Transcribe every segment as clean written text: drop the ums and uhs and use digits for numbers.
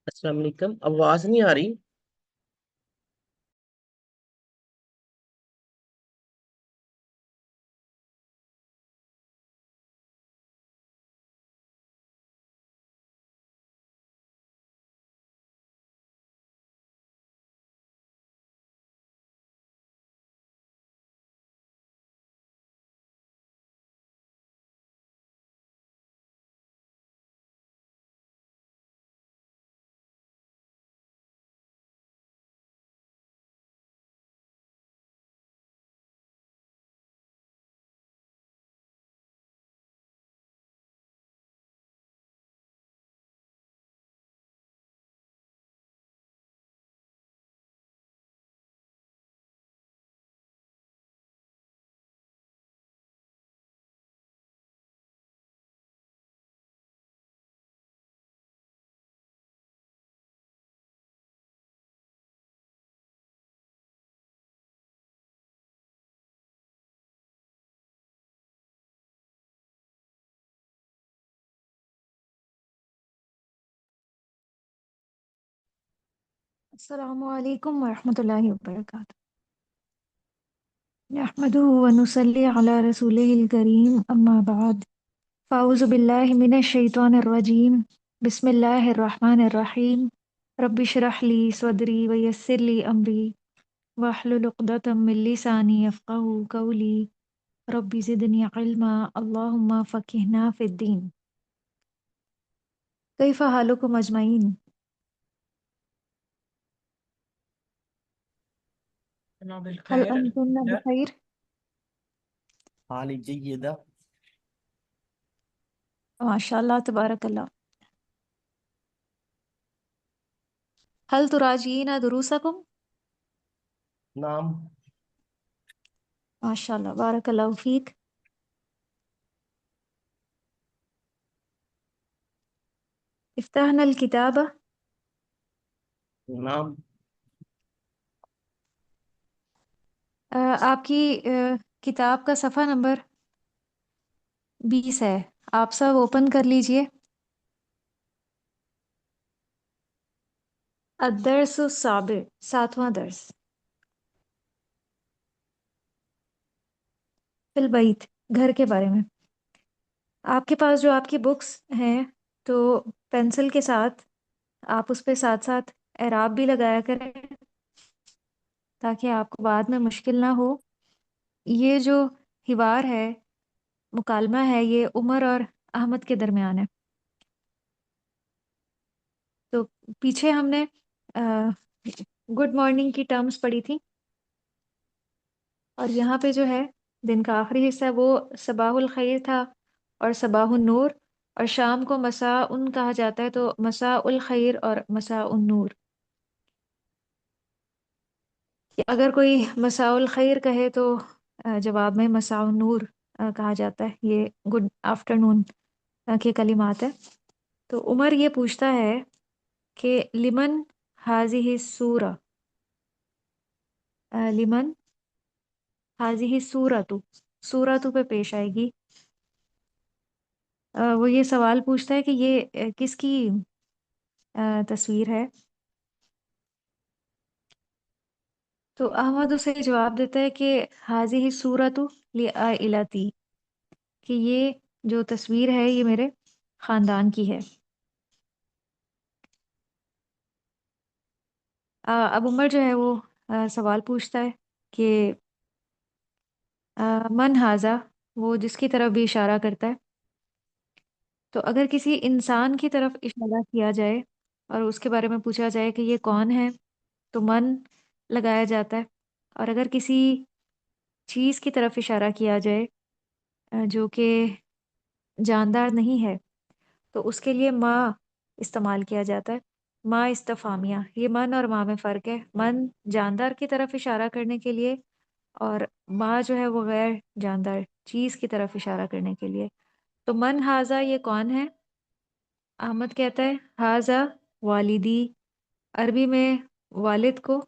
السلام علیکم، آواز نہیں آ رہی۔ السلام علیکم ورحمۃ اللہ وبرکاتہ۔ نحمدہ ونصلی علی رسولہ الکریم، اما بعد، فاعوذ باللہ من الشیطان الرجیم، بسم اللہ الرحمن الرحیم۔ رب اشرح لی صدری ویسر لی امری واحلل عقدۃ من لسانی یفقہوا قولی، رب زدنی علما، اللہم فقہنا فی الدین۔ کیف حالکم اجمعین؟ انا هل بالخیر انتم الحمدللہ۔ بخیر؟ حال جیدہ۔ ماشاء اللہ، تبارک اللہ۔ هل تراجعین دروسکم؟ نام ماشاء اللہ، بارک اللہ فیک۔ افتحنا الکتاب۔ نام آپ کی کتاب کا صفحہ نمبر 20 ہے، آپ سب اوپن کر لیجئے۔ الدرس السابع، 7واں درس، فی البیت، گھر کے بارے میں۔ آپ کے پاس جو آپ کی بکس ہیں تو پینسل کے ساتھ آپ اس پہ ساتھ ساتھ اعراب بھی لگایا کریں تاکہ آپ کو بعد میں مشکل نہ ہو۔ یہ جو حوار ہے، مکالمہ ہے، یہ عمر اور احمد کے درمیان ہے۔ تو پیچھے ہم نے گڈ مارننگ کی ٹرمز پڑھی تھی، اور یہاں پہ جو ہے دن کا آخری حصہ وہ صباح الخیر تھا اور صباح النور، اور شام کو مساء کہا جاتا ہے، تو مساء الخیر اور مساء النور۔ اگر کوئی مساء الخیر کہے تو جواب میں مساء النور کہا جاتا ہے۔ یہ گڈ آفٹر نون کے کلمات ہے۔ تو عمر یہ پوچھتا ہے کہ لمن حاضی سورہ، لمن حاضی سورتو، سورتو پہ پیش آئے گی۔ وہ یہ سوال پوچھتا ہے کہ یہ کس کی تصویر ہے؟ تو احمد اسے جواب دیتا ہے کہ حاضی سورتو لعائلتی، کہ یہ جو تصویر ہے یہ میرے خاندان کی ہے۔ اب عمر جو ہے وہ سوال پوچھتا ہے کہ من حاضہ، وہ جس کی طرف بھی اشارہ کرتا ہے۔ تو اگر کسی انسان کی طرف اشارہ کیا جائے اور اس کے بارے میں پوچھا جائے کہ یہ کون ہے تو من لگایا جاتا ہے، اور اگر کسی چیز کی طرف اشارہ کیا جائے جو کہ جاندار نہیں ہے تو اس کے لیے ما استعمال کیا جاتا ہے۔ ما استفہامیہ، یہ من اور ما میں فرق ہے۔ من جاندار کی طرف اشارہ کرنے کے لیے، اور ما جو ہے وہ غیر جاندار چیز کی طرف اشارہ کرنے کے لیے۔ تو من حاضہ، یہ کون ہے؟ احمد کہتا ہے حاضہ والدی، عربی میں والد کو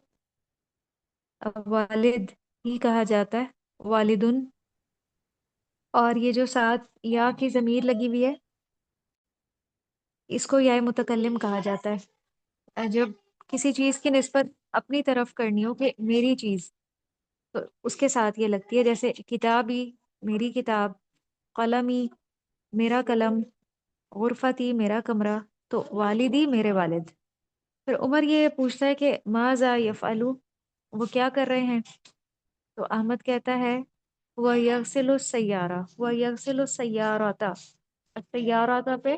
والد ہی کہا جاتا ہے، والدن، اور یہ جو ساتھ یا کی ضمیر لگی ہوئی ہے اس کو یا متکلم کہا جاتا ہے۔ جب کسی چیز کی نسبت اپنی طرف کرنی ہو کہ میری چیز، تو اس کے ساتھ یہ لگتی ہے، جیسے کتابی میری کتاب، قلمی میرا قلم، غرفتی میرا کمرہ، تو والدی میرے والد۔ پھر عمر یہ پوچھتا ہے کہ ماذا یفعلو، وہ کیا کر رہے ہیں؟ تو احمد کہتا ہے وہ یغسل السیارہ، وہ یغسل السیارات، السیارات پہ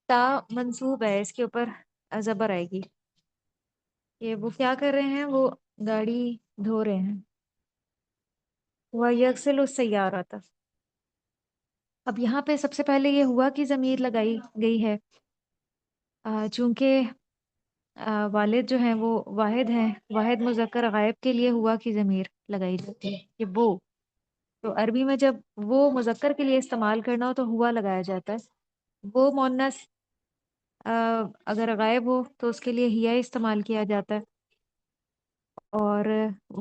تا منصوب ہے، اس کے اوپر زبر آئے گی کہ وہ کیا کر رہے ہیں، وہ گاڑی دھو رہے ہیں۔ وہ یغسل السیارات، اب یہاں پہ سب سے پہلے یہ ہوا کی ضمیر لگائی گئی ہے، چونکہ والد جو ہیں وہ واحد ہیں، واحد مذکر غائب کے لیے ہوا کی ضمیر لگائی جاتی ہے کہ وہ، تو عربی میں جب وہ مذکر کے لیے استعمال کرنا ہو تو ہوا لگایا جاتا ہے۔ وہ مؤنث اگر غائب ہو تو اس کے لیے ہیا استعمال کیا جاتا ہے، اور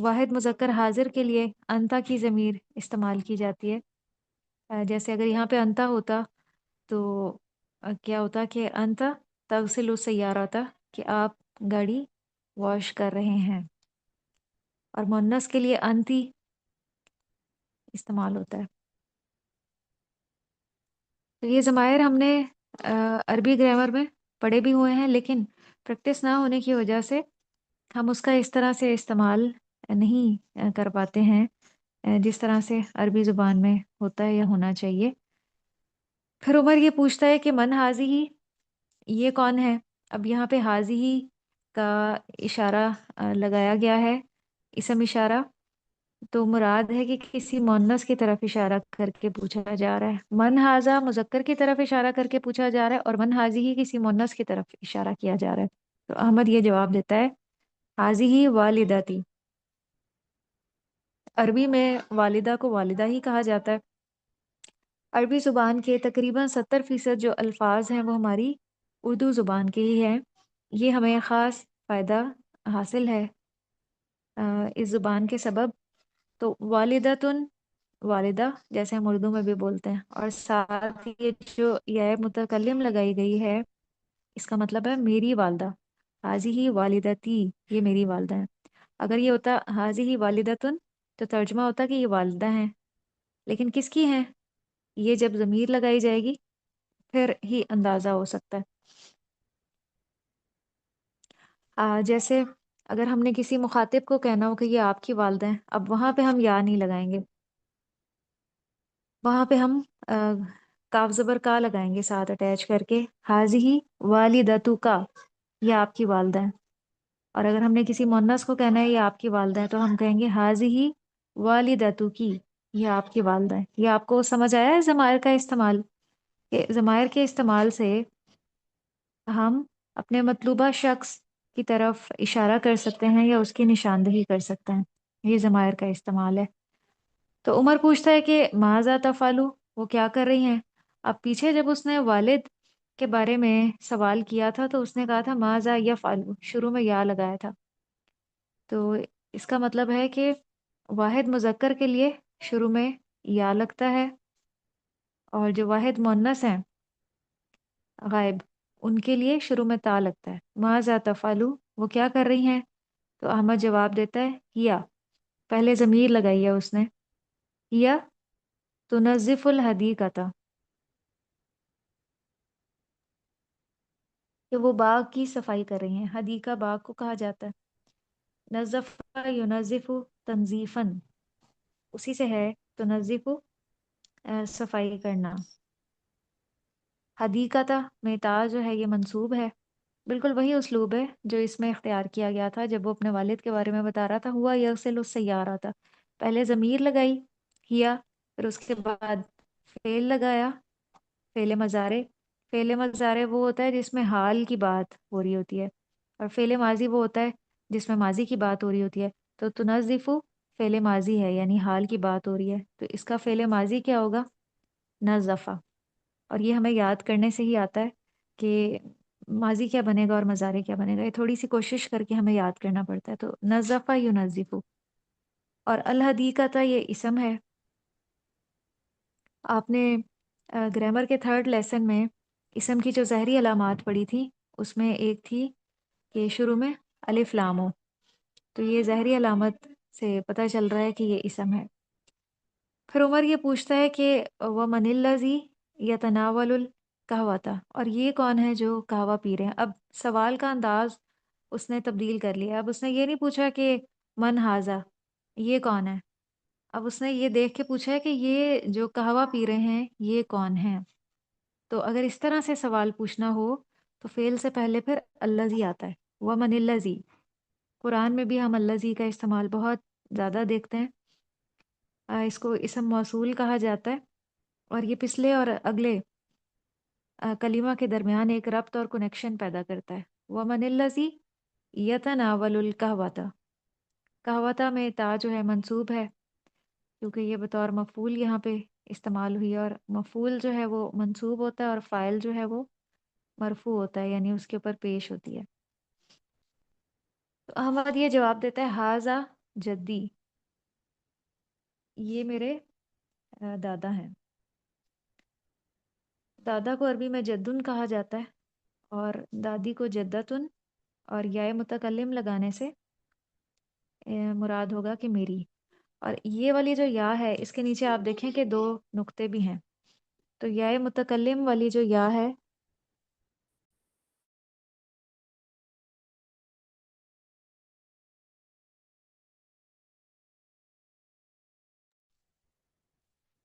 واحد مذکر حاضر کے لیے انتا کی ضمیر استعمال کی جاتی ہے۔ جیسے اگر یہاں پہ انتا ہوتا تو کیا ہوتا کہ انتا تغسل السیارات، کہ آپ گاڑی واش کر رہے ہیں، اور مؤنث کے لیے انتی استعمال ہوتا ہے۔ تو یہ ضمائر ہم نے عربی گرامر میں پڑھے بھی ہوئے ہیں، لیکن پریکٹس نہ ہونے کی وجہ سے ہم اس کا اس طرح سے استعمال نہیں کر پاتے ہیں جس طرح سے عربی زبان میں ہوتا ہے یا ہونا چاہیے۔ پھر عمر یہ پوچھتا ہے کہ من حاضی، یہ کون ہے؟ اب یہاں پہ حاضی کا اشارہ لگایا گیا ہے، اسم اشارہ، تو مراد ہے کہ کسی مؤنث کی طرف اشارہ کر کے پوچھا جا رہا ہے۔ من حاضہ مذکر کی طرف اشارہ کر کے پوچھا جا رہا ہے، اور من حاضی کسی مؤنث کی طرف اشارہ کیا جا رہا ہے۔ تو احمد یہ جواب دیتا ہے حاضی والدتی، عربی میں والدہ کو والدہ ہی کہا جاتا ہے۔ عربی زبان کے تقریباً 70% جو الفاظ ہیں وہ ہماری اردو زبان کے ہی ہیں۔ یہ ہمیں خاص فائدہ حاصل ہے اس زبان کے سبب۔ تو والدتن، والدہ جیسے ہم اردو میں بھی بولتے ہیں، اور ساتھ یہ جو یا متکلم لگائی گئی ہے، اس کا مطلب ہے میری والدہ، حاضی ہی والدتی، یہ میری والدہ ہے۔ اگر یہ ہوتا حاضی ہی والدتن تو ترجمہ ہوتا کہ یہ والدہ ہیں، لیکن کس کی ہیں؟ یہ جب ضمیر لگائی جائے گی پھر ہی اندازہ ہو سکتا ہے۔ جیسے اگر ہم نے کسی مخاطب کو کہنا ہو کہ یہ آپ کی والدہ ہیں، اب وہاں پہ ہم یا نہیں لگائیں گے، وہاں پہ ہم کاف زبر کا لگائیں گے ساتھ اٹیچ کر کے، حاضی والدتو کا، یہ آپ کی والدہ ہیں۔ اور اگر ہم نے کسی مؤنث کو کہنا ہے یہ آپ کی والدہ ہے تو ہم کہیں گے حاضی والدتو کی، یہ آپ کی والدہ ہے۔ یہ آپ کو سمجھ آیا ہے ضمائر کا استعمال، کہ ضمائر کے استعمال سے ہم اپنے مطلوبہ شخص کی طرف اشارہ کر سکتے ہیں یا اس کی نشاندہی کر سکتے ہیں، یہ ضمائر کا استعمال ہے۔ تو عمر پوچھتا ہے کہ ماذا تفعلو، وہ کیا کر رہی ہیں؟ اب پیچھے جب اس نے والد کے بارے میں سوال کیا تھا تو اس نے کہا تھا ماذا یفعلو، شروع میں یا لگایا تھا، تو اس کا مطلب ہے کہ واحد مذکر کے لیے شروع میں یا لگتا ہے، اور جو واحد مؤنث ہیں غائب، ان کے لیے شروع میں تا لگتا ہے۔ ماذا تفعلو، وہ کیا کر رہی ہیں؟ تو احمد جواب دیتا ہے یا، پہلے ضمیر لگائی ہے اس نے، یا تنظف الحدیقۃ، کہ وہ باغ کی صفائی کر رہی ہیں۔ حدیقہ باغ کو کہا جاتا ہے۔ نظف ینظف تنظیفاً، اسی سے ہے تنظف، صفائی کرنا۔ حدیقۃ میں تا جو ہے یہ منصوب ہے، بالکل وہی اسلوب ہے جو اس میں اختیار کیا گیا تھا جب وہ اپنے والد کے بارے میں بتا رہا تھا، ہوا یغسل السیارۃ، پہلے ضمیر لگائی ہیا، پھر اس کے بعد فعل لگایا، فعل مضارع۔ فعل مضارع وہ ہوتا ہے جس میں حال کی بات ہو رہی ہوتی ہے، اور فعل ماضی وہ ہوتا ہے جس میں ماضی کی بات ہو رہی ہوتی ہے۔ تو تنظف فعل ماضی ہے، یعنی حال کی بات ہو رہی ہے، تو اس کا فعل ماضی کیا ہوگا؟ نظفہ۔ اور یہ ہمیں یاد کرنے سے ہی آتا ہے کہ ماضی کیا بنے گا اور مضارع کیا بنے گا، یہ تھوڑی سی کوشش کر کے ہمیں یاد کرنا پڑتا ہے۔ تو نظفہ ینظف، اور الحدیقۃ یہ اسم ہے۔ آپ نے گرامر کے 3rd لیسن میں اسم کی جو ظاہری علامات پڑھی تھی، اس میں ایک تھی کہ شروع میں الف لام ہو، تو یہ ظاہری علامت سے پتہ چل رہا ہے کہ یہ اسم ہے۔ پھر عمر یہ پوچھتا ہے کہ وَمَنِ الَّذِي يَتَنَاوَلُ الْقَهْوَةَ، اور یہ کون ہے جو قہوہ پی رہے ہیں۔ اب سوال کا انداز اس نے تبدیل کر لیا، اب اس نے یہ نہیں پوچھا کہ من ہاذا، یہ کون ہے، اب اس نے یہ دیکھ کے پوچھا ہے کہ یہ جو قہوہ پی رہے ہیں یہ کون ہیں۔ تو اگر اس طرح سے سوال پوچھنا ہو تو فعل سے پہلے پھر الذی آتا ہے، وَمَنِ الَّذِی۔ قرآن میں بھی ہم الذی کا استعمال بہت زیادہ دیکھتے ہیں، اس کو اسم موصول کہا جاتا ہے، اور یہ پچھلے اور اگلے کلمہ کے درمیان ایک ربط اور کنیکشن پیدا کرتا ہے۔ وَمَنِ الَّذِی يَتَنَاوَلُ الْقَهْوَةَ، قہوۃ میں تا جو ہے منصوب ہے کیونکہ یہ بطور مفعول یہاں پہ استعمال ہوئی ہے، اور مفعول جو ہے وہ منصوب ہوتا ہے اور فاعل جو ہے وہ مرفوع ہوتا ہے، یعنی اس کے اوپر پیش ہوتی ہے۔ تو احمد یہ جواب دیتا ہے ہاذا جدی، یہ میرے دادا ہیں۔ دادا کو عربی میں جدن کہا جاتا ہے، اور دادی کو جدتن، اور یا متکلم لگانے سے مراد ہوگا کہ میری۔ اور یہ والی جو یا ہے اس کے نیچے آپ دیکھیں کہ دو نقطے بھی ہیں، تو یا متکلم والی جو یا ہے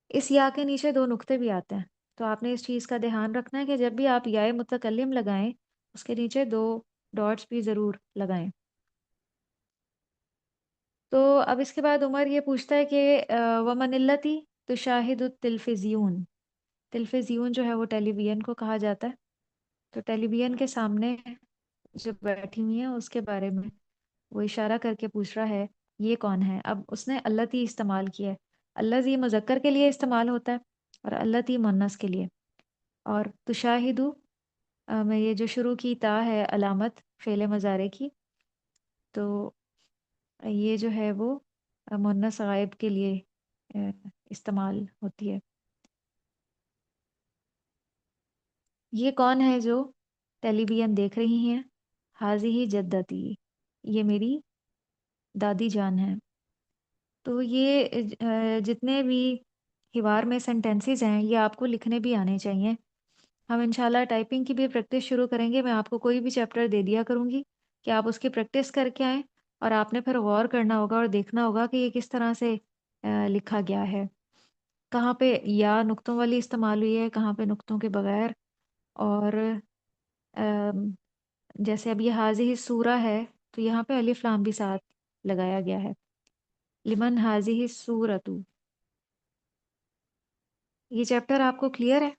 اس یا کے نیچے دو نقطے بھی آتے ہیں، تو آپ نے اس چیز کا دھیان رکھنا ہے کہ جب بھی آپ یا متکلم لگائیں اس کے نیچے دو ڈاٹس بھی ضرور لگائیں۔ تو اب اس کے بعد عمر یہ پوچھتا ہے کہ ومن التی تشاہد التلفزیون، تلفزیون جو ہے وہ ٹیلی ویژن کو کہا جاتا ہے، تو ٹیلی ویژن کے سامنے جو بیٹھی ہوئی ہیں اس کے بارے میں وہ اشارہ کر کے پوچھ رہا ہے یہ کون ہے۔ اب اس نے التی استعمال کیا ہے، الذی مذکر کے لیے استعمال ہوتا ہے اور التی مؤنث کے لیے۔ اور تشاہدو میں یہ جو شروع کی تا ہے علامت فعل مضارع کی، تو یہ جو ہے وہ مؤنث غائب کے لیے استعمال ہوتی ہے۔ یہ کون ہے جو ٹیلی ویژن دیکھ رہی ہیں؟ حاضی جدتی، یہ میری دادی جان ہے۔ تو یہ جتنے بھی حوار میں سینٹینسز ہیں یہ آپ کو لکھنے بھی آنے چاہیے۔ ہم انشاءاللہ ٹائپنگ کی بھی پریکٹس شروع کریں گے، میں آپ کو کوئی بھی چیپٹر دے دیا کروں گی کہ آپ اس کی پریکٹس کر کے آئیں، اور آپ نے پھر غور کرنا ہوگا اور دیکھنا ہوگا کہ یہ کس طرح سے لکھا گیا ہے، کہاں پہ یا نقطوں والی استعمال ہوئی ہے، کہاں پہ نقطوں کے بغیر۔ اور جیسے اب یہ حاضی سورہ ہے تو یہاں پہ الف لام بھی ساتھ لگایا گیا ہے، لمن حاضی سورتو۔ یہ چیپٹر آپ کو کلیئر ہے؟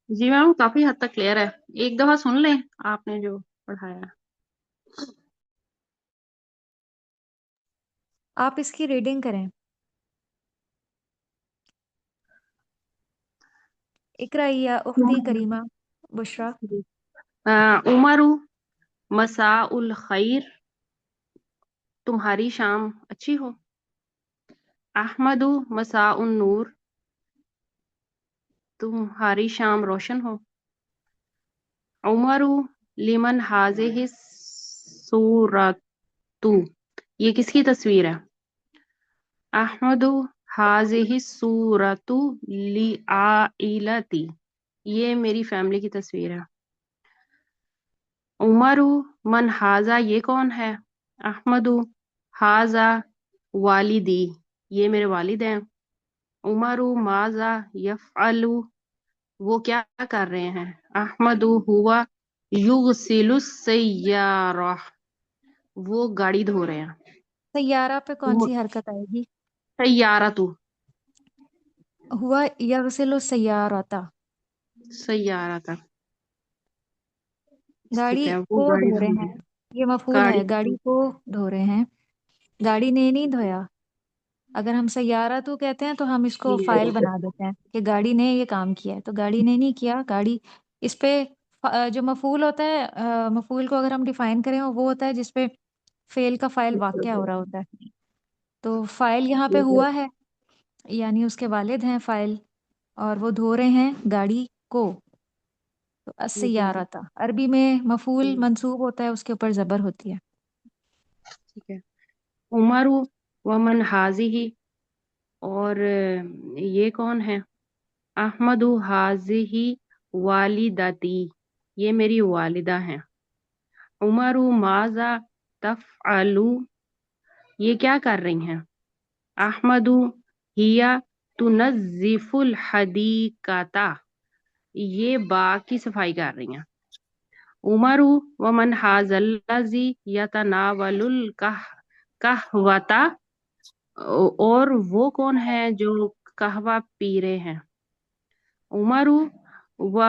جی میم کافی حد تک کلیئر ہے، ایک دفعہ سن لیں آپ نے جو پڑھایا۔ آپ اس کی ریڈنگ کریں۔ اقرأ یا اختی کریمہ بشرا۔ عمر مساء الخیر، تمہاری شام اچھی ہو۔ احمد مساء النور، تمہاری شام روشن ہو۔ عمر لمن هذه الصورت، یہ کس کی تصویر ہے؟ احمد هذه الصورت لعائلتی، یہ میری فیملی کی تصویر ہے۔ عمر من ہاذا، یہ کون ہے؟ احمد ہاذا والدی، یہ میرے والد ہیں۔ عمر ماذا یفعل، وہ کیا کر رہے ہیں؟ احمد ہوا یغسل السیارہ، وہ گاڑی دھو رہے ہیں۔ سیارہ پہ کون سی حرکت آئے گی؟ سیارتو، ہوا یغسل السیارۃ، سیارتہ، ٹھیک گاڑی ہے، وہ کو گاڑی دھو رہے دھو رہے ہیں، ہیں۔ یہ مفعول ہے، گاڑی گاڑی کو دھو رہے ہیں، گاڑی نے نہیں دھویا۔ اگر ہم سیارہ تو کہتے ہیں تو ہم اس کو فائل بنا دیتے ہیں کہ گاڑی نے یہ کام کیا ہے، تو گاڑی نے نہیں کیا، گاڑی اس پہ جو مفعول ہوتا ہے، مفعول کو اگر ہم ڈیفائن کریں وہ ہوتا ہے جس پہ فعل کا فائل واقع ہو رہا ہوتا ہے، تو فائل یہاں پہ ہوا ہے، یعنی اس کے والد ہیں فائل، اور وہ دھو رہے ہیں گاڑی کو۔ تو جی السیارہ تھا، عربی میں مفعول منصوب ہوتا ہے، اس کے اوپر زبر ہوتی ہے۔ ٹھیک ہے۔ عمر ومن حاضی، اور یہ کون ہے؟ احمد حاضی والدتی، یہ میری والدہ ہیں۔ عمر ماذا تفعلو، یہ کیا کر رہی ہیں؟ احمد ہیا تنظف الحدیقۃ، یہ باغ کی صفائی کر رہی ہیں۔ عمر ومن حاذ الذی یتناول القہوۃ، اور وہ کون ہے جو قہوہ پی رہے ہیں؟ عمر و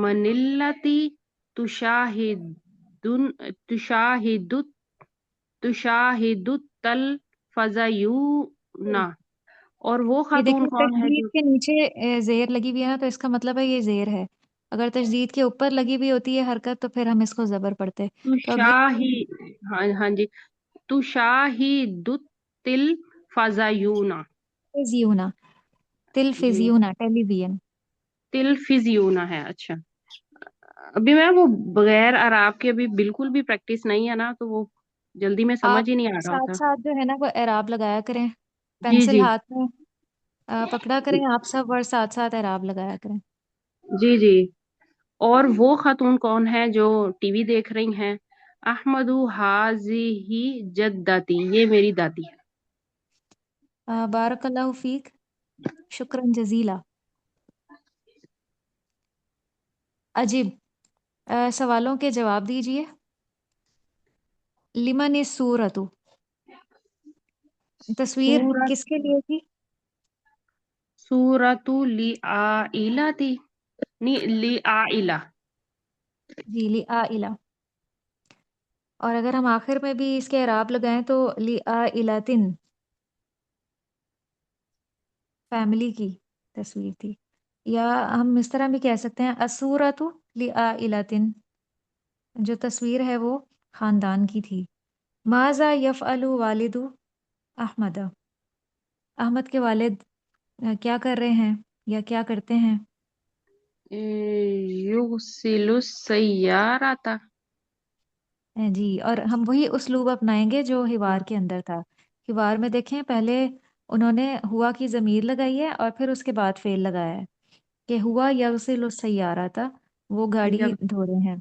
منلتی تشاہد تشاہد التلفزیون، اور وہ یہ خاتون دیکھیں کون ہے تشدید جو کے نیچے زیر لگی ہوئی ہے نا، تو اس کا مطلب ہے یہ زیر ہے۔ اگر تشدید کے اوپر لگی ہوئی ہوتی ہے حرکت تو پھر ہم اس کو زبر پڑھتے۔ تو اب تشاہی، ہاں ہاں جی، تشاہد التلفزیون، تلفزیونا، جی تلفزیونا ٹیلی ویژن۔ تلفزیون ہے۔ اچھا، ابھی میں وہ بغیر عراب کے ابھی بالکل بھی پریکٹس نہیں ہے نا، تو وہ جلدی میں آپ سمجھ ہی نہیں آ رہا ساتھ تھا۔ ساتھ جو ہے نا وہ اعراب لگایا کریں، جی پینسل جی ہاتھ میں پکڑا کریں آپ سب، اور ساتھ ساتھ اعراب لگایا کریں۔ جی جی۔ اور وہ خاتون کون ہے جو ٹی وی دیکھ رہی ہیں؟ احمد حاضی جدتی، یہ میری دادی ہے۔ بارک اللہ فیک، شکرا جزیلا۔ عجیب، سوالوں کے جواب دیجئے۔ لمن السورۃ، تصویر سورت کس کے لیے تھی؟ سورت لعائلہ، لعائلہ۔ جی لآئلہ، اور اگر ہم آخر میں بھی اس کے اعراب لگائیں تو لآئلۃن، فیملی کی تصویر تھی۔ یا ہم اس طرح بھی کہہ سکتے ہیں السورۃ لآئلۃن، جو تصویر ہے وہ خاندان کی تھی۔ ماذا یفعل والد احمد، احمد کے والد کیا کر رہے ہیں یا کیا کرتے ہیں؟ یغسل السیارۃ، جی، اور ہم وہی اسلوب اپنائیں گے جو حوار کے اندر تھا۔ حوار میں دیکھیں پہلے انہوں نے ہوا کی ضمیر لگائی ہے اور پھر اس کے بعد فعل لگایا ہے کہ ہوا یغسل السیارۃ، وہ گاڑی دھو رہے ہیں۔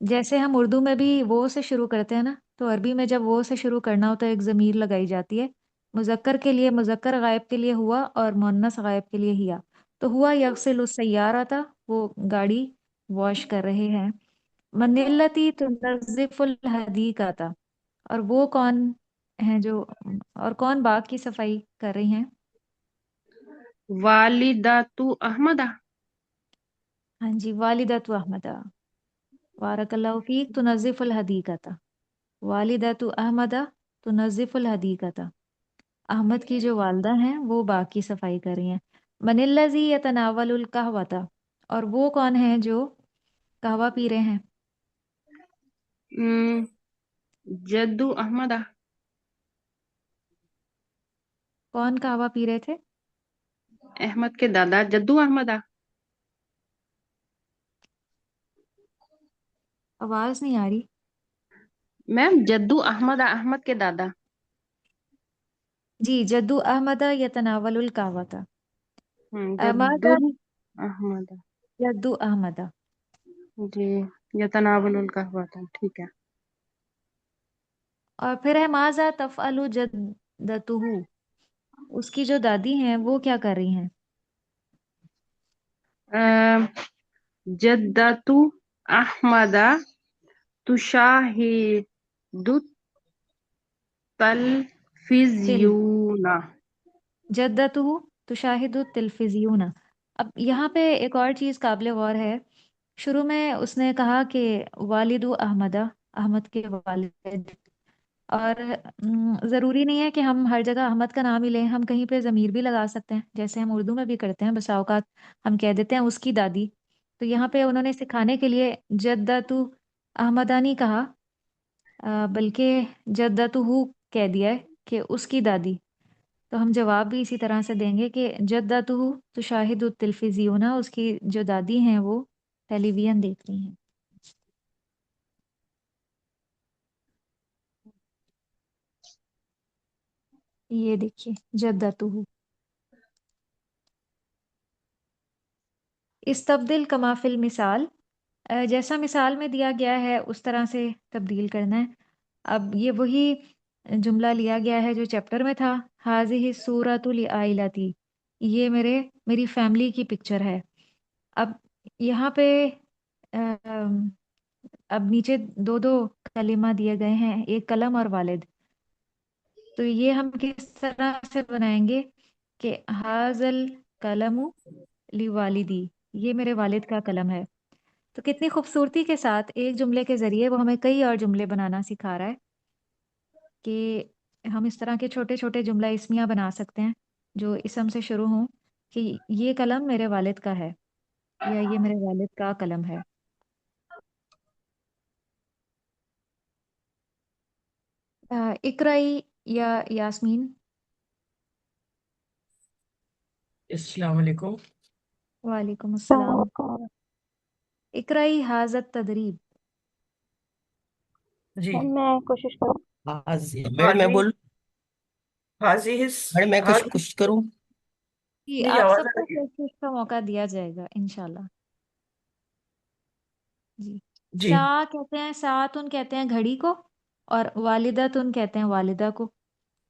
جیسے ہم اردو میں بھی وہ سے شروع کرتے ہیں نا، تو عربی میں جب وہ سے شروع کرنا ہوتا ہے ایک ضمیر لگائی جاتی ہے، مذکر کے لیے مذکر غائب کے لیے ہوا اور مؤنث غائب کے لیے ہیا۔ تو ہوا یغسل السیارۃ، وہ گاڑی واش کر رہے ہیں۔ منلتی تنظف الحدیقۃ، اور وہ کون ہیں جو، اور کون باغ کی صفائی کر رہی ہیں؟ والدۃ احمد، ہاں جی، والدۃ احمد، بارک اللہ فیک، تنظف الحدیقۃ، والدۃ احمد تنظف الحدیقۃ، احمد کی جو والدہ ہیں وہ باغ کی صفائی کر رہی ہیں۔ من الذی یتناول القہوۃ، اور وہ کون ہیں جو قہوہ پی رہے ہیں؟ جدو احمد، کون قہوہ پی رہے تھے؟ احمد کے دادا جدو احمد۔ آواز نہیں آ رہی۔ میم جدو احمد، احمد کے دادا۔ جی، جدو احمد یتناول القہوۃ، جدو ماذا احمد، جدو احمد، جی، یتناول القہوۃ، ٹھیک ہے۔ اور پھر ہے ماذا تفعل جدتہ، اس کی جو دادی ہیں وہ کیا کر رہی ہیں؟ جدت احمد تشاہد تل التلفزیون، جدتہ تشاہد التلفزیون۔ اب یہاں پہ ایک اور چیز قابل غور ہے، شروع میں اس نے کہا کہ والد احمد، احمد کے والد، اور ضروری نہیں ہے کہ ہم ہر جگہ احمد کا نام ہی لیں، ہم کہیں پہ ضمیر بھی لگا سکتے ہیں، جیسے ہم اردو میں بھی کرتے ہیں، بسا اوقات ہم کہہ دیتے ہیں اس کی دادی۔ تو یہاں پہ انہوں نے سکھانے کے لیے جدتو احمدہ نہیں کہا، بلکہ جدتہ کہہ دیا ہے کہ اس کی دادی۔ تو ہم جواب بھی اسی طرح سے دیں گے کہ جدتہ تشاہد التلفزیون، اس کی جو دادی ہیں وہ ٹیلی ویژن دیکھ رہی ہیں۔ یہ دیکھیے جدتہ، استبدل کما فی المثال، جیسا مثال میں دیا گیا ہے اس طرح سے تبدیل کرنا ہے۔ اب یہ وہی جملہ لیا گیا ہے جو چیپٹر میں تھا، حاضہ صورۃ لعائلتی، یہ میری فیملی کی پکچر ہے۔ اب یہاں پہ اب نیچے دو دو کلمہ دیے گئے ہیں، ایک قلم اور والد، تو یہ ہم کس طرح سے بنائیں گے کہ حاضل قلم لوالدی، یہ میرے والد کا قلم ہے۔ تو کتنی خوبصورتی کے ساتھ ایک جملے کے ذریعے وہ ہمیں کئی اور جملے بنانا سکھا رہا ہے کہ ہم اس طرح کے چھوٹے چھوٹے جملہ اسمیہ بنا سکتے ہیں جو اسم سے شروع ہوں، کہ یہ قلم میرے والد کا ہے یا یہ میرے والد کا قلم ہے۔ اقرائی یا یاسمین۔ السلام علیکم۔ وعلیکم السلام۔ اقرائی حاضت تدریب۔ جی میں کوشش کروں۔ میڈم میں بول حاضی میڈم میں کچھ کروں؟ جی میری آپ آواز سب آ کو رہی ہے؟ کوشش کا موقع دیا جائے گا انشاءاللہ۔ جی جی سا کہتے ہیں، ساعتن کہتے ہیں گھڑی کو، اور والدتن کہتے ہیں والدہ کو۔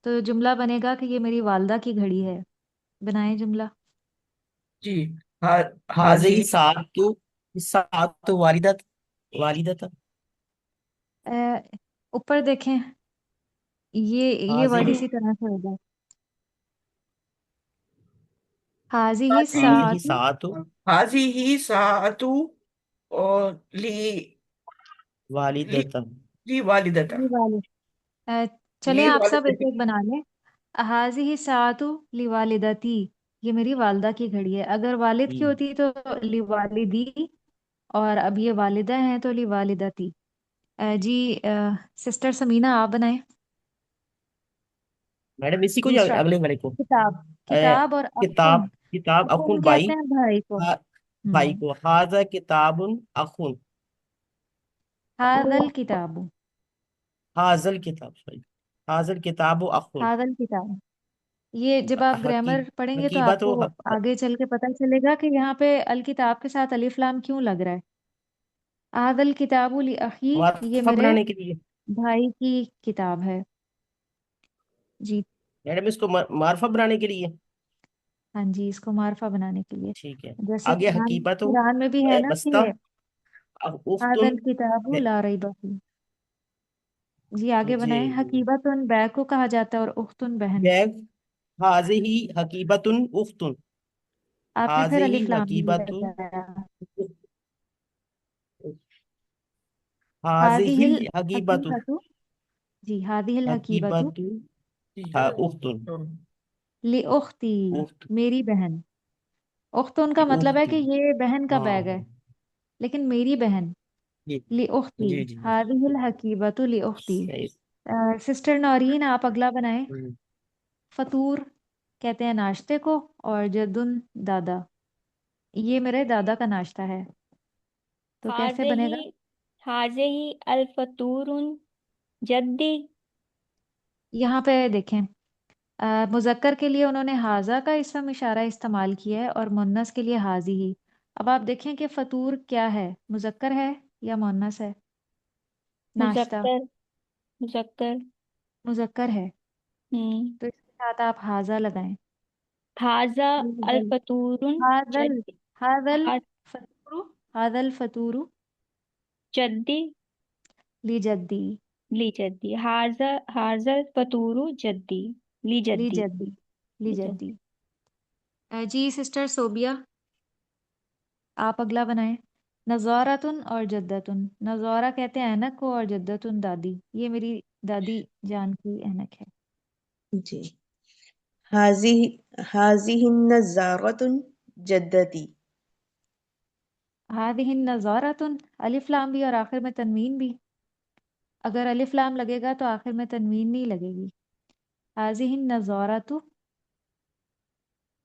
تو جملہ بنے گا کہ یہ میری والدہ کی گھڑی ہے۔ بنائیں جملہ۔ جی حاضی ساعت والدت اوپر دیکھیں، یہ ورڈ حاضی اسی طرح سے ہوگا، حاضی حاضی ساعت ساعت حاضی ہی ساعتو اور والدت لی والدتا، چلیں یہ آپ سب ایک والدتی، ایک بنا لیں۔ حاضی ساعت لوالدتی، یہ میری والدہ کی گھڑی ہے۔ اگر والد کی ہوتی تو لوالدی، اور اب یہ والدہ ہیں تو لوالدتی۔ جی سسٹر سمینہ آپ بنائیں۔ میڈم اسی کو یا دوسرا اگلے والے کو؟ کتاب، اے، کتاب اور کتاب اخن، کتاب اخن اخن کہتے بھائی، ہیں بھائی کو۔ بھائی کو حاضہ کتاب اخن، حاضل کتاب، حاضل کتاب، سوری حاضل کتاب اخن، حاضل کتاب۔ یہ جب آپ گرامر پڑھیں گے تو آپ حقیبت کو آگے چل کے پتہ چلے گا کہ یہاں پہ الکتاب کے ساتھ الف لام کیوں لگ رہا ہے۔ حاضل کتاب لاخی، یہ معرفہ میرے بنانے کے لیے۔ بھائی کی کتاب ہے۔ جی میڈم اس کو معرفہ بنانے کے لیے۔ ہاں جی، اس کو معرفہ بنانے کے لیے، ٹھیک ہے، جیسے آگے حقیبت قرآن میں بھی ہے نا بستہ کہ اختن، حاضل کتاب لا ریب فیہ۔ جی آگے جی بنائیں۔ حقیبتن بیگ کو کہا جاتا ہے، اور اختن بہن۔ بیگ، حاضہ حقیبت اختن، آپ نے پھر حاضہ الف لام بھی حقیبت، لگایا۔ حاضہ ہاذہ حقیبت الحقیبۃ، جی ہاذہ الحقیبۃ حقیبت اختن، لاختی، اخت میری بہن۔ اختن کا مطلب ہے اختی، کہ یہ بہن کا ہاں بیگ ہے، لیکن میری بہن۔ جی لاختی، جی جی ہاذہ الحقیبۃ لاختی۔ صحیح۔ سسٹر نورین آپ اگلا بنائیں۔ ہم، فطور کہتے ہیں ناشتے کو، اور جدن دادا، یہ میرے دادا کا ناشتہ ہے۔ تو کیسے بنے گا؟ حاضہ الفطور جدی، یہاں پہ دیکھیں، مذکر کے لیے انہوں نے حاضہ کا اسم اشارہ استعمال کیا ہے، اور مونس کے لیے حاضی۔ اب آپ دیکھیں کہ فطور کیا ہے، مذکر ہے یا مونس ہے؟ ناشتہ مذکر، مذکر۔ مذکر ہے، ہوں، تو اس کے ساتھ آپ حاضہ لگائیں۔ حاضہ حاضل الفطور حاضل جدی، حاضل فطور، حاضل فطور جدی لی جدی، لی جدی، حاضہ الفطور جدی لی لی جدی، جدی، لی لی جدی۔ جدی۔ جی سسٹر صوبیہ آپ اگلا بنائیں۔ نظارتن اور جدتن، نظارہ کہتے ہیں اینک کو، اور جدتن دادی، یہ میری دادی جان کی اینک ہے۔ جی حاضہ النظارۃ جدتی، ہذہ النظارتن، الف لام بھی اور آخر میں تنوین بھی۔ اگر الف لام لگے گا تو آخر میں تنوین نہیں لگے گی۔ ہذہ النظارۃ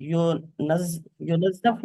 ينظف ينظف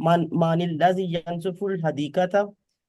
من الذي ينظف الحديقة.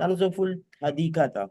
تنظف الحديقة.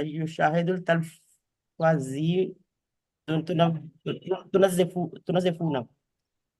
يشاهد التلفزيون. تنظفون.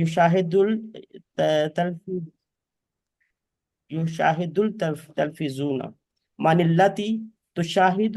يشاهد التلفزيون. يشاهد التلفزيون. من التي تشاهد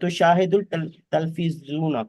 تشاهد التلفزيون.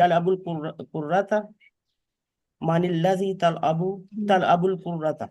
يلعب الكرة. من الذي تلعب الكرة.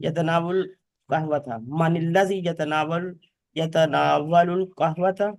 يتناول قهوة. من الذي يتناول القهوة.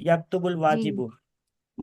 يكتب الواجب.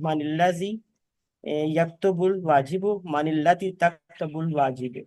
من الذي يكتب الواجب. من التي تكتب الواجب.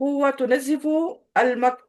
هو تنظف المطبخ.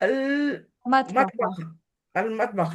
المطبخ. المطبخ.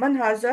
من هذا.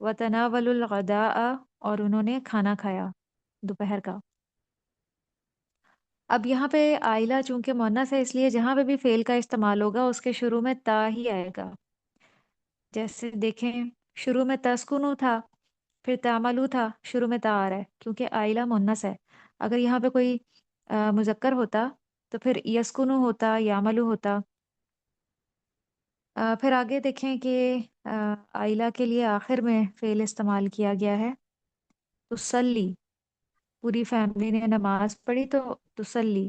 وَتَنَاوَلُوا الْغَدَاءَ اور انہوں نے کھانا کھایا دوپہر کا۔ اب یہاں پہ آئلہ چونکہ مؤنث ہے اس لیے جہاں پہ بھی فعل کا استعمال ہوگا اس کے شروع میں تا ہی آئے گا۔ جیسے دیکھیں شروع میں تسکنو تھا، پھر تعملو تھا، شروع میں تا آ رہا ہے کیونکہ آئلہ مؤنث ہے۔ اگر یہاں پہ کوئی مذکر ہوتا تو پھر یسکنو ہوتا، یعملو ہوتا۔ پھر آگے دیکھیں کہ آئلہ کے لیے آخر میں فعل استعمال کیا گیا ہے تسلی، پوری فیملی نے نماز پڑھی تو تسلی،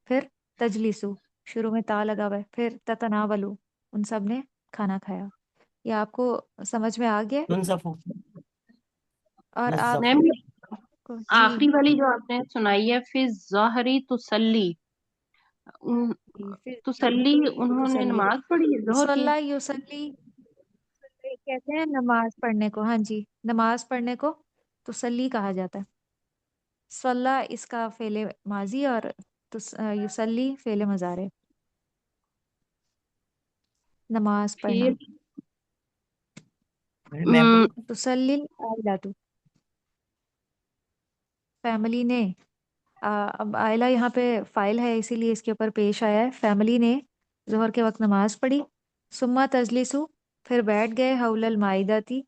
پھر تجلیسو، شروع میں تا لگا ہوا ہے، پھر تتناولو، ان سب نے کھانا کھایا۔ یہ آپ کو سمجھ میں آ گیا؟ تنصفو اور آپ نصف میم کو جی آخری والی جو آپ نے سنائی ہے فی ظاہری تسلی، جی پھر تسلی انہوں نے تسلی، نماز پڑھی ہے ظہر کی؟ صلی یصلی کہتے ہیں نماز پڑھنے کو، ہاں جی نماز پڑھنے کو تسلی کہا جاتا ہے۔ صلی اس کا فعل ماضی اور یصلی فعل مضارع، نماز پڑھنا۔ پھر میں پڑھوں؟ تسلی العائلۃ، فیملی نے اب عائلہ یہاں پہ فائل ہے اسی لیے اس کے اوپر پیش آیا ہے۔ فیملی نے ظہر کے وقت نماز پڑھی، ثم تجلسو پھر بیٹھ گئے، حول المائدتی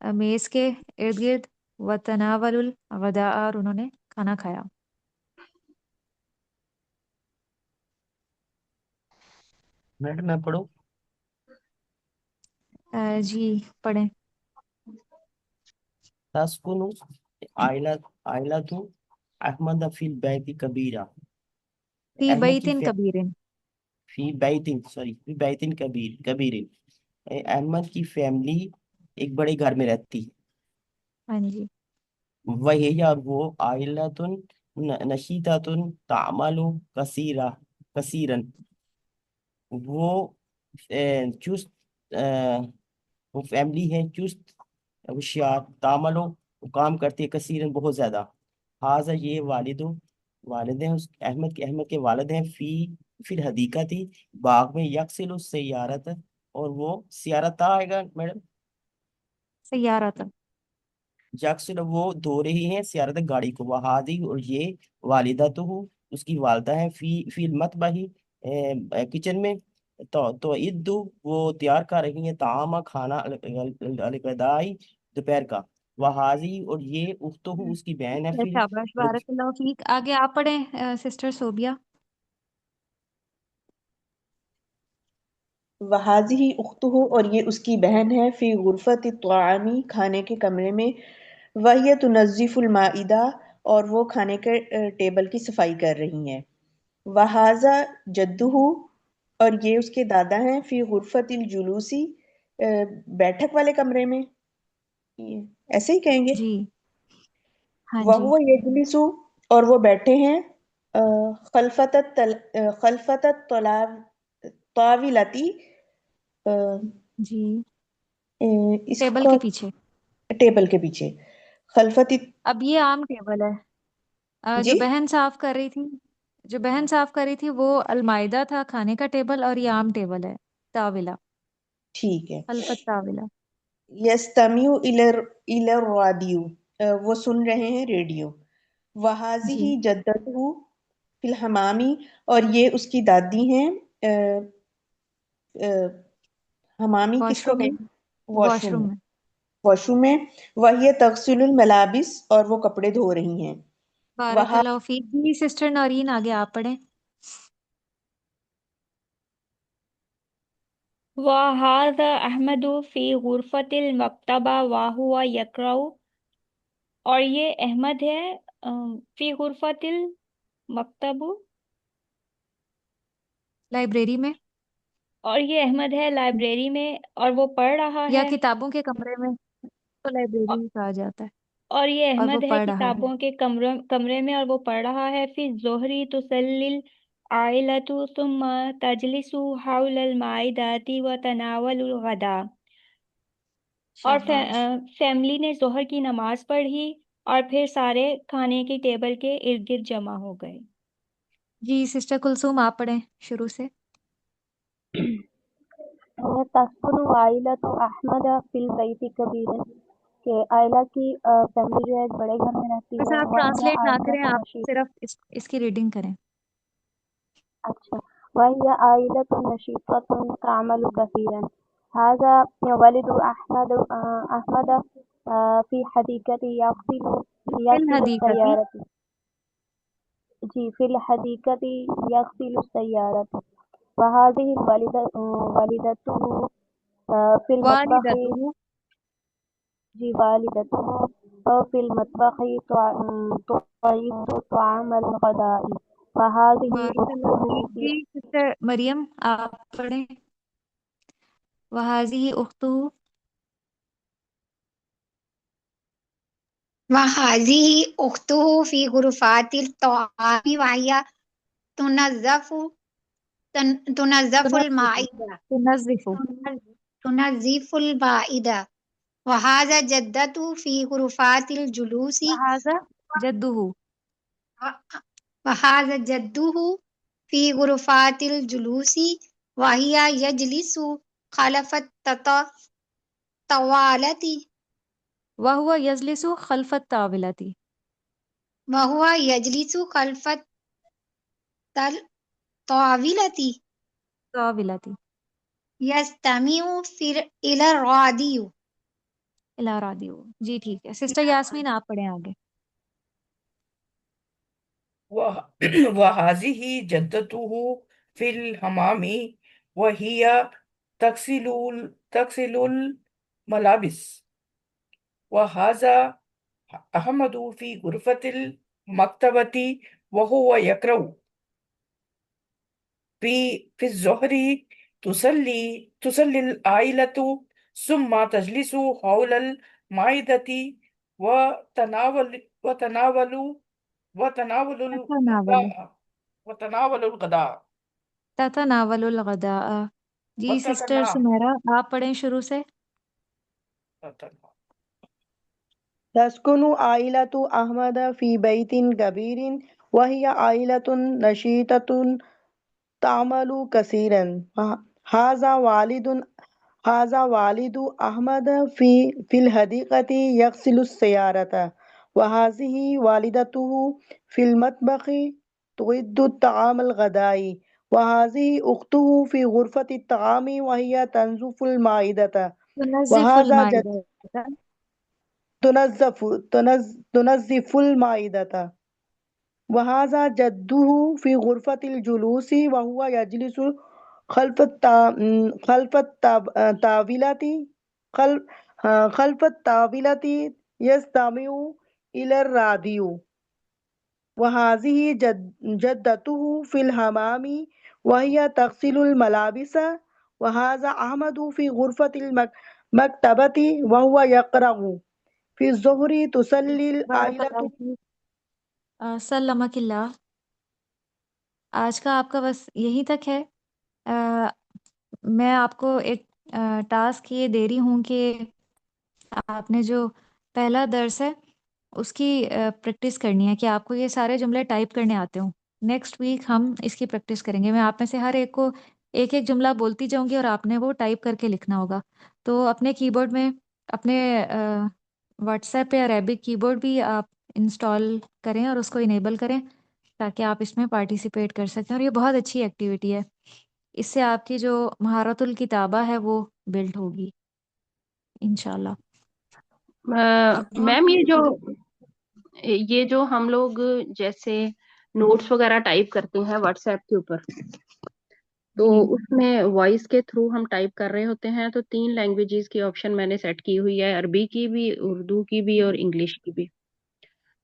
میز کے ارد گرد، وتناول الغداء اور انہوں نے کھانا کھایا۔ میں پڑھوں؟ جی پڑھیں۔ تسکنو عائلۃ احمد فی البیت کبیرہ، فی احمد بیت کی کبیرن، فی بیت کبیر، احمد کی فیملی ایک بڑے گھر میں رہتی ہے۔ ہاں جی وہی اور وہ عائلۃ نشیطۃ تعمل کثیرن، وہ چست وہ فیملی ہے چست ہوشیار، تعمل وہ کام کرتی ہے کثیرن بہت زیادہ۔ حاضہ یہ والد ہیں احمد کے والد ہیں فی الحدیقہ تھی باغ میں، یکسل السیارت اور وہ سیارت آئے گا میڈم، سیارت، یکسل وہ دھو رہی ہیں سیارت گاڑی کو، وہ ہادی اور یہ والدہ تو اس کی والدہ ہیں فی المطبخ کچن میں، تو عدو وہ تیار کر رہی ہیں طعام کھانا الغدائی دوپہر کا، وہ حاضی اور یہ اختہ اس کی بہن ہے پھر شاباش بارک اللہ فیک۔ آگے آپ پڑھیں سسٹر صوبیہ۔ وہذہ اختہ اور یہ اس کی بہن ہے فی غرفت الطعام کھانے کے کمرے میں، وہی تنظف المائدہ اور وہ کھانے کے ٹیبل کی صفائی کر رہی ہیں، وہذا جدہ اور یہ اس کے دادا ہیں فی غرفت الجلوسی بیٹھک والے کمرے میں، یہ ایسے ہی کہیں گے، جی ہاں جی وہو یجلس اور وہ بیٹھے ہیں خلفت طاولتی جی اس ٹیبل کا کے پیچھے۔ ٹیبل کے پیچھے، خلفت اب یہ عام ٹیبل ہے، جی جو بہن صاف کر رہی تھی وہ المائدہ تھا کھانے کا ٹیبل، اور یہ عام ٹیبل ہے طاولہ، ٹھیک ہے، خلفت طاولہ۔ یستمیع الی الرادیو وہ سن رہے ہیں ریڈیو، وہذہ جی جدتہ فی الحمامی اور یہ اس کی دادی ہیں حمامی کس واش کو روم میں، کہیں واش واش روم روم میں، میں۔ واش روم میں، وہی تغسل الملابس اور وہ کپڑے دھو رہی ہیں، بارک وہاں اللہ فیک۔ جی سسٹر نورین آگے آپ پڑھیں۔ وهذا أحمد في غرفة المكتبة وهو يقرأ، اور یہ احمد ہے فی غرفت المکتب، لائبریری میں اور یہ احمد ہے لائبریری میں اور وہ پڑھ رہا یا ہے، کتابوں کے کمرے میں تو لائبریری بھی کہا جاتا ہے، اور یہ اور وہ احمد ہے پڑھ رہا ہے۔ کتابوں کے کمرے میں اور وہ پڑھ رہا ہے، فی الظہری تسلی العائلۃ ثم تجلس حول المائدۃ وتناول الغداء، اور شاباش فیملی نے ظہر کی نماز پڑھی اور پھر سارے کھانے کی ٹیبل کے ارد گرد جمع ہو گئے۔ جی سسٹر کلثوم آپ پڑھیں شروع سے۔ تسكن عائلة أحمد في البيت كبير کہ عائلہ کی فیملی جو ہے ایک بڑے گھر میں رہتی بس ہے آپ وہی ٹرانسلیٹ نہ کریں، عائلة آپ نشید صرف اس کی ریڈنگ کریں۔ اچھا وهي عائلة نشيطة تعمل كثيرا هذا والد أحمد في حديقة فی يغسل الحدیقتی السيارة جی في الحديقة يغسل السيارة وهذه والدته في المطبخ والدته جی والدته في المطبخ تعيد طعام الغداء وهذه بارک اللہ أخته فیک۔ في جی سسٹر مریم آپ پڑھیں۔ وہذی اختہ وهذه أخته في غرفات الطعام وهي تنظف تنظف تنظف المائدة تنظف تنظف المائدة وهذا جدته في غرفات الجلوس وہذا جدہ وهذا جده في غرفات الجلوس وهي يجلس خلف الطاولة وہو یجلس خلف الطاولۃ وهو يجلس خلف الطاولة طاولۃ يستمع إلى الراديو الی رادیو۔ جی ٹھیک ہے سسٹر یاسمین آپ پڑھیں آگے۔ وهذه جدته في الحمام وهي تغسل الملابس وهذا أحمد في غرفة المكتبة وهو يقرأ في الظهر تصلي العائلة ثم تجلس حول المائدة وتناول تتناول الغداء تتناول الغداء۔ جی سسٹر وتتنا سمیرا آپ پڑھیں شروع سے۔ تسكن عائلة أحمد في بيت كبير وهي عائلة نشيطة تعمل كثيرا هذا والد أحمد في الحديقة يغسل السيارة وهذه والدته في المطبخ تعد الطعام الغداء وهذه أخته في غرفة الطعام وهي تنظف المائدة تنظف وهذا المائدۃ تنظف المائدة وهذا جده في غرفة الجلوس وهو يجلس الطاولة خلف خلف الطاولة يستمع إلى الراديو وهذه جدته في الحمام وهي تغسل الملابس وهذا أحمد في غرفة المكتبة وهو يقرأ في الظهر تصلي بارک العائلة اللہ فیک۔ سلمک اللہ۔ آج کا آپ کا بس یہیں تک ہے۔ میں آپ کو ایک ٹاسک یہ دے رہی ہوں کہ آپ نے جو پہلا درس ہے اس کی پریکٹس کرنی ہے کہ آپ کو یہ سارے جملے ٹائپ کرنے آتے ہوں۔ نیکسٹ ویک ہم اس کی پریکٹس کریں گے۔ میں آپ میں سے ہر ایک کو ایک ایک جملہ بولتی جاؤں گی اور آپ نے وہ ٹائپ کر کے لکھنا ہوگا۔ تو اپنے کی بورڈ میں اپنے واٹس ایپ پہ عربک کی بورڈ بھی آپ انسٹال کریں اور اس کو انیبل کریں تاکہ آپ اس میں پارٹیسپیٹ کر سکیں، اور یہ بہت اچھی ایکٹیویٹی ہے۔ اس سے آپ کی جو مہارت الکتابہ ہے وہ بلڈ ہوگی انشاءاللہ۔ میم یہ جو ہم لوگ جیسے نوٹس وغیرہ ٹائپ کرتے ہیں واٹس ایپ کے اوپر، تو جی اس میں وائس کے تھرو ہم ٹائپ کر رہے ہوتے ہیں، تو 3 لینگویجز کی آپشن میں نے سیٹ کی ہوئی ہے، عربی کی بھی، اردو کی بھی اور انگلش کی بھی۔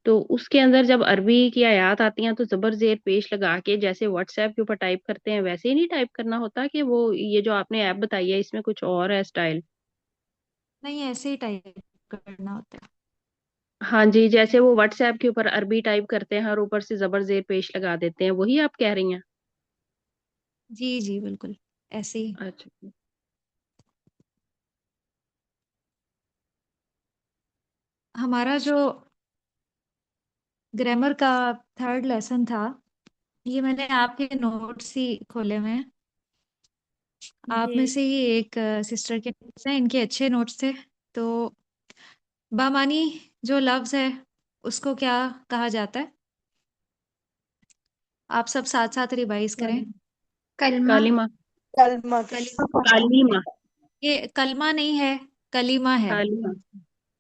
تو اس کے اندر جب عربی کی آیات آتی ہیں تو زبر زیر پیش لگا کے جیسے واٹس ایپ کے اوپر ٹائپ کرتے ہیں ویسے ہی نہیں ٹائپ کرنا ہوتا کہ وہ یہ جو آپ نے ایپ بتائی ہے اس میں کچھ اور ہے اسٹائل؟ نہیں، ایسے ہی ٹائپ کرنا ہوتا ہے۔ ہاں جی، جیسے وہ واٹس ایپ کے اوپر عربی ٹائپ کرتے ہیں اور اوپر سے زبر زیر پیش لگا دیتے ہیں، وہی آپ کہہ رہی ہیں؟ جی جی بالکل ایسے ہی۔ اچھا، ہمارا جو گرامر کا 3rd لیسن تھا، یہ میں نے آپ کے نوٹس ہی کھولے ہوئے ہیں۔ آپ میں جی سے ہی ایک سسٹر کے نوٹس ہیں، ان کے اچھے نوٹس تھے. تو بامانی جو لفظ ہے اس کو کیا کہا جاتا ہے؟ آپ سب ساتھ ساتھ ریوائز کریں. کلمہ کلمہ کلمہ کلمہ یہ کلمہ نہیں ہے، کلیمہ ہے. کلمہ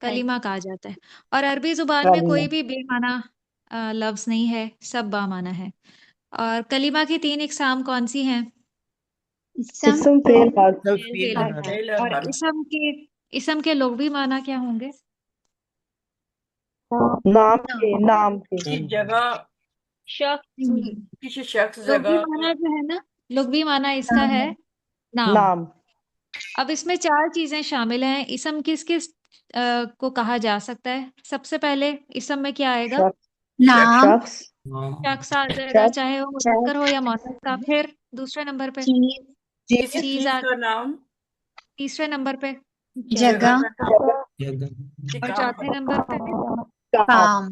کلیمہ کہا جاتا ہے. اور عربی زبان میں کلمہ کوئی بھی بے معنی لفظ نہیں ہے، سب با معنی ہے. اور کلیمہ کی 3 اقسام کون سی ہیں؟ اسم اسم فعل حرف سب فعل فیل حرف. حرف فعل اور اور حرف. اسم کے لغوی معنی کیا ہوں گے؟ نام کے کسی جگہ شخص کسی شخص لغوی جگہ معنی جو ہے نا، لغوی معنی اس کا ہے نام. نام اب اس میں 4 چیزیں شامل ہیں. اسم کس کس کو کہا جا سکتا ہے؟ سب سے پہلے اسم میں کیا آئے گا؟ شخص نام شخص شخص آ جائے گا، شخص چاہے وہ مذکر ہو یا مؤنث کا. پھر دوسرے نمبر پہ چیز کسی چیز چیز آ کا نام، تیسرے نمبر پہ جگہ جگہ کا نام، جگہ کسی اور کام کا چوتھے نمبر پہ کام کام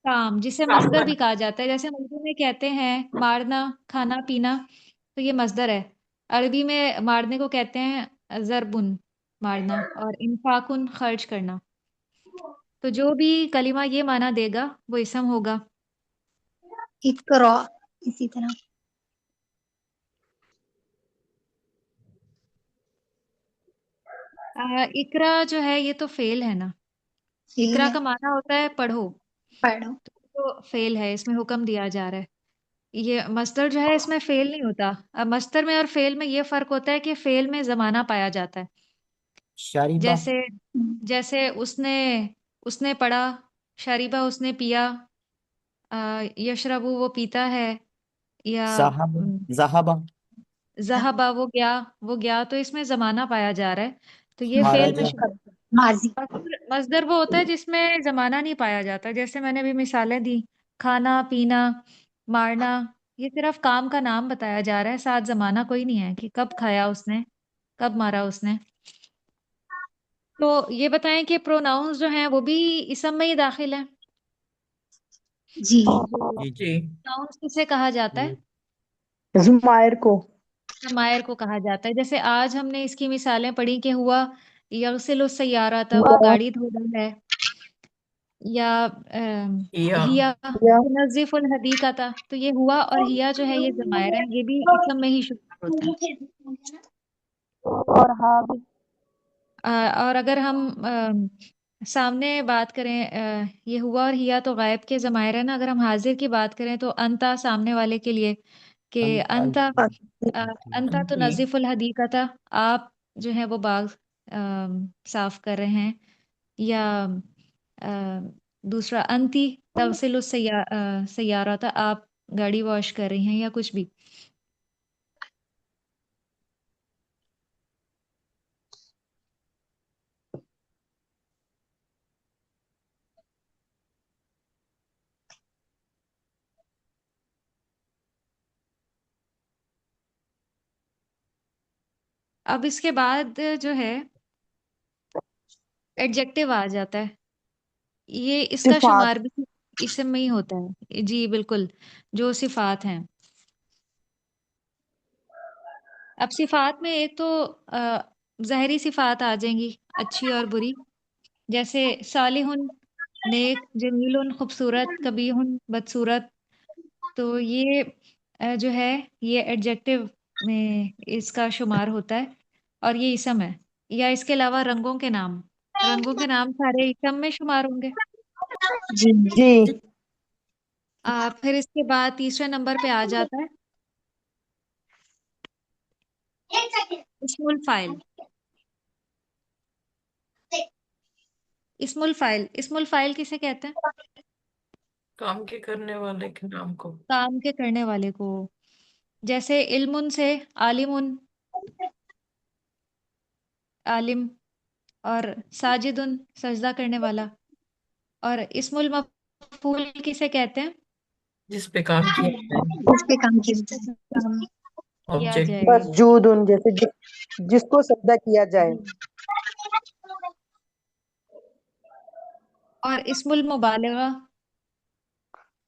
کام، جسے کام مصدر کا بھی نام. کہا جاتا ہے. جیسے اردو میں کہتے ہیں مارنا، کھانا پینا، تو یہ مصدر ہے. عربی میں مارنے کو کہتے ہیں ضربن، مارنا، اور انفاقن، خرچ کرنا. تو جو بھی کلمہ یہ معنی دے گا وہ اسم ہوگا. اقرا اسی طرح اقرا جو ہے یہ تو فعل ہے نا. فعل اقرا ہے، کا معنی ہوتا ہے پڑھو، پڑھو. تو فعل ہے، اس میں حکم دیا جا رہا ہے. یہ مصدر جو ہے اس میں فعل نہیں ہوتا. اب مصدر میں اور فعل میں یہ فرق ہوتا ہے کہ فعل میں زمانہ پایا جاتا ہے. شریبہ جیسے جیسے اس نے پڑھا، شریبہ اس نے پیا، یشربو وہ پیتا ہے، یا صاحب ذہبہ ذہبہ وہ گیا. تو اس میں زمانہ پایا جا رہا ہے، تو یہ فعل میں خرجہ شامل. ماضی مصدر وہ ہوتا ہے جس میں زمانہ نہیں پایا جاتا. جیسے میں نے بھی مثالیں دی، کھانا پینا، مارنا، یہ صرف کام کا نام بتایا جا رہا ہے، ساتھ زمانہ کوئی نہیں ہے کہ کب کھایا اس نے، کب مارا اس نے. تو یہ بتائیں کہ پروناؤنس جو ہیں وہ بھی اسم میں ہی داخل ہیں. جی جی جی پروناؤنس کسے کہا جاتا ہے؟ ضمائر کو ضمائر کو کہا جاتا ہے. جیسے آج ہم نے اس کی مثالیں پڑھی کہ ہوا یغسل السیارہ تھا، وہ گاڑی دھو رہا ہے، یا یا ہیا یا تنظف الحدیقہ تھا. تو یہ ہوا اور ہیا جو ہے یہ ضمائر ہیں، یہ بھی اسم میں ہی شمار ہوتے ہیں. اور ہاں بھی اور اگر ہم سامنے بات کریں، یہ ہوا اور ہیا تو غائب کے ضمائر ہیں نا. اگر ہم حاضر کی بات کریں تو انتا سامنے والے کے لیے، کہ انتا انتا تو جی نظیف الحدیقہ تھا، آپ جو ہے وہ باغ صاف کر رہے ہیں. یا دوسرا انتی تغسل السیارہ تھا، آپ گاڑی واش کر رہی ہیں، یا کچھ بھی. اب اس کے بعد جو ہے ایڈجیکٹیو آ جاتا ہے. یہ اس کا صفات شمار بھی اسم میں ہی ہوتا ہے. جی بالکل، جو صفات ہیں. اب صفات میں ایک تو ظاہری صفات آ جائیں گی، اچھی اور بری. جیسے صالح، نیک، جمیل، خوبصورت، قبیح، بدصورت. تو یہ جو ہے یہ ایڈجیکٹیو میں اس کا شمار ہوتا ہے، اور یہ اسم ہے. یا اس کے علاوہ رنگوں کے نام، رنگوں کے نام سارے اسم میں شمار ہوں گے. جی جی پھر اس کے بعد تیسرے نمبر پہ آ جاتا ہے اسم الفاعل. اسم الفاعل، اسم الفاعل کسے کہتے ہیں؟ کام کے کرنے والے کے نام کو. کام کے کرنے والے کو. جیسے علم سے عالم، عالم. اور ساجد، سجدہ کرنے والا. اور اسم المفعول کسے کہتے ہیں؟ جس پہ کام کیا جائے. اس پہ کام کیا جس پہ کام کیا آبجیکٹ. جائے. مسجود جیسے جس کو سجدہ کیا جائے. جی. اور اسم المبالغہ